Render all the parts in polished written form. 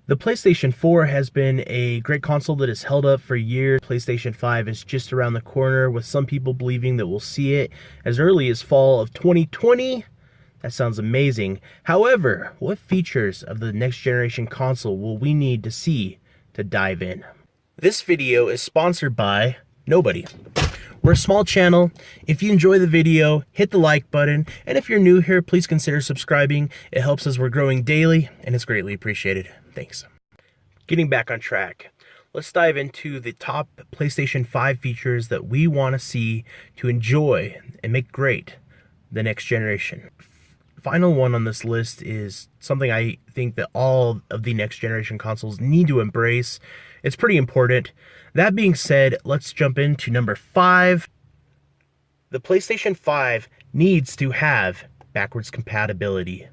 The PlayStation 4 has been a great console that has held up for years. PlayStation 5 is just around the corner, with some people believing that we'll see it as early as fall of 2020. That sounds amazing. However, what features of the next generation console will we need to see to dive in? This video is sponsored by nobody. We're a small channel. If you enjoy the video, hit the like button, and if you're new here, please consider subscribing. It helps as we're growing daily, and it's greatly appreciated. Thanks. Getting back on track, let's dive into the top PlayStation 5 features that we want to see to enjoy and make great the next generation. Final one on this list is something I think that all of the next generation consoles need to embrace. It's pretty important. That being said, let's jump into number 5. The PlayStation 5 needs to have backwards compatibility.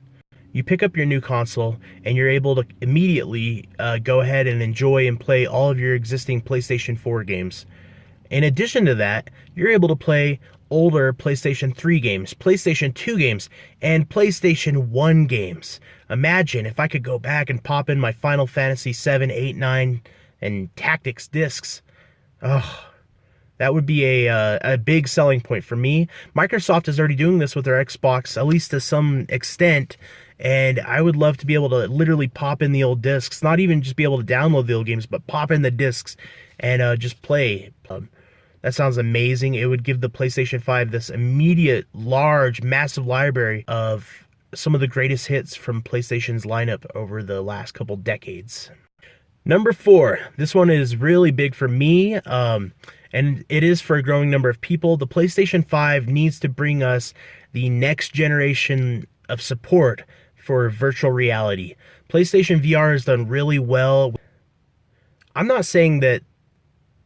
You pick up your new console and you're able to immediately go ahead and enjoy and play all of your existing PlayStation 4 games. In addition to that, you're able to play older PlayStation 3 games, PlayStation 2 games, and PlayStation 1 games. Imagine if I could go back and pop in my Final Fantasy 7, 8, 9, and Tactics discs. Oh, that would be a big selling point for me. Microsoft is already doing this with their Xbox, at least to some extent, and I would love to be able to literally pop in the old discs, not even just be able to download the old games, but pop in the discs and just play. That sounds amazing. It would give the PlayStation 5 this immediate, large, massive library of some of the greatest hits from PlayStation's lineup over the last couple decades. Number 4, this one is really big for me, and it is for a growing number of people. The PlayStation 5 needs to bring us the next generation of support for virtual reality. PlayStation VR has done really well. I'm not saying that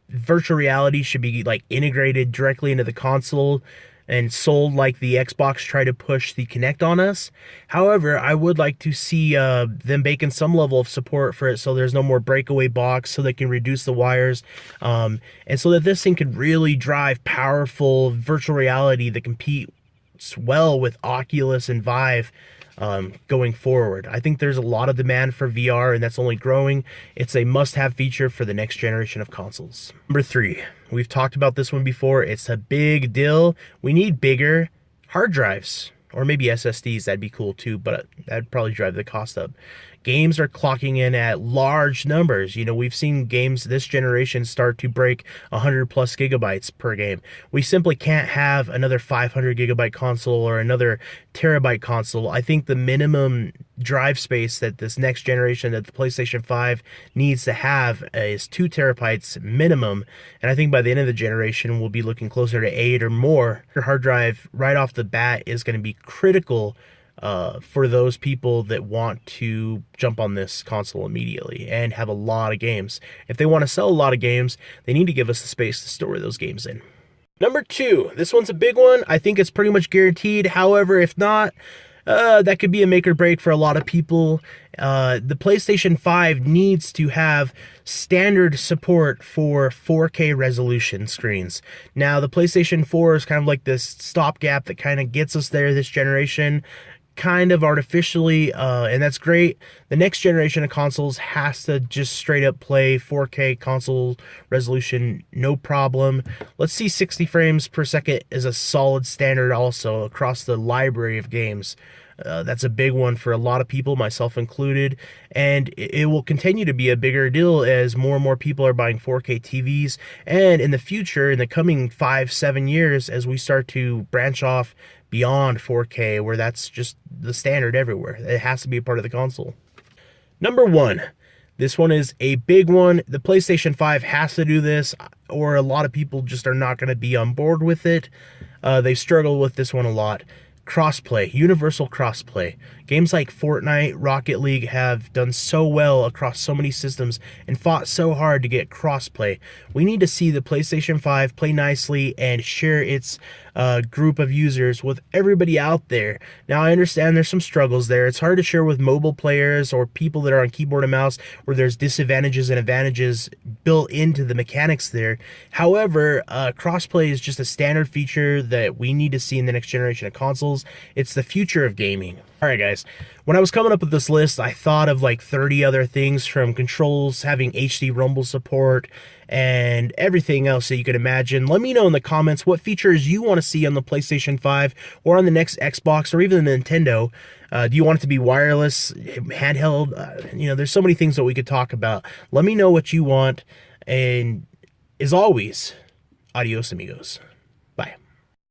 virtual reality should be like integrated directly into the console and sold like the Xbox tried to push the Kinect on us. However, I would like to see them bake in some level of support for it so there's no more breakaway box, so they can reduce the wires, and so that this thing could really drive powerful virtual reality that competes well with Oculus and Vive going forward. I think there's a lot of demand for VR, and that's only growing. It's a must-have feature for the next generation of consoles. Number 3, we've talked about this one before. It's a big deal. We need bigger hard drives, or maybe SSDs. That'd be cool too, but that'd probably drive the cost up. Games are clocking in at large numbers. You know, we've seen games this generation start to break 100 plus gigabytes per game. We simply can't have another 500 gigabyte console or another terabyte console. I think the minimum drive space that this next generation, that the PlayStation 5 needs to have, is 2 terabytes minimum. And I think by the end of the generation, we'll be looking closer to 8 or more. Your hard drive right off the bat is going to be critical for those people that want to jump on this console immediately and have a lot of games. If they want to sell a lot of games, they need to give us the space to store those games in. Number 2, this one's a big one. I think it's pretty much guaranteed. However, if not, that could be a make or break for a lot of people. The PlayStation 5 needs to have standard support for 4K resolution screens. Now, the PlayStation 4 is kind of like this stopgap that kind of gets us there this generation, kind of artificially, and that's great. The next generation of consoles has to just straight up play 4K console resolution, no problem. Let's see 60 frames per second is a solid standard also across the library of games. That's a big one for a lot of people, myself included, and it will continue to be a bigger deal as more and more people are buying 4K TVs, and in the future, in the coming 5-7 years, as we start to branch off beyond 4K, where that's just the standard everywhere. It has to be a part of the console. Number 1. This one is a big one. The PlayStation 5 has to do this, or a lot of people just are not going to be on board with it. They struggle with this one a lot. Crossplay, universal crossplay. Games like Fortnite, Rocket League have done so well across so many systems and fought so hard to get crossplay. We need to see the PlayStation 5 play nicely and share its group of users with everybody out there. Now, I understand there's some struggles there. It's hard to share with mobile players or people that are on keyboard and mouse, where there's disadvantages and advantages built into the mechanics there. However, crossplay is just a standard feature that we need to see in the next generation of consoles. consoles. It's the future of gaming. All right, guys. When I was coming up with this list, I thought of like 30 other things, from controls having HD rumble support and everything else that you could imagine. Let me know in the comments what features you want to see on the PlayStation 5 or on the next Xbox or even the Nintendo. Do you want it to be wireless, handheld? You know, there's so many things that we could talk about. Let me know what you want. And as always, adios, amigos.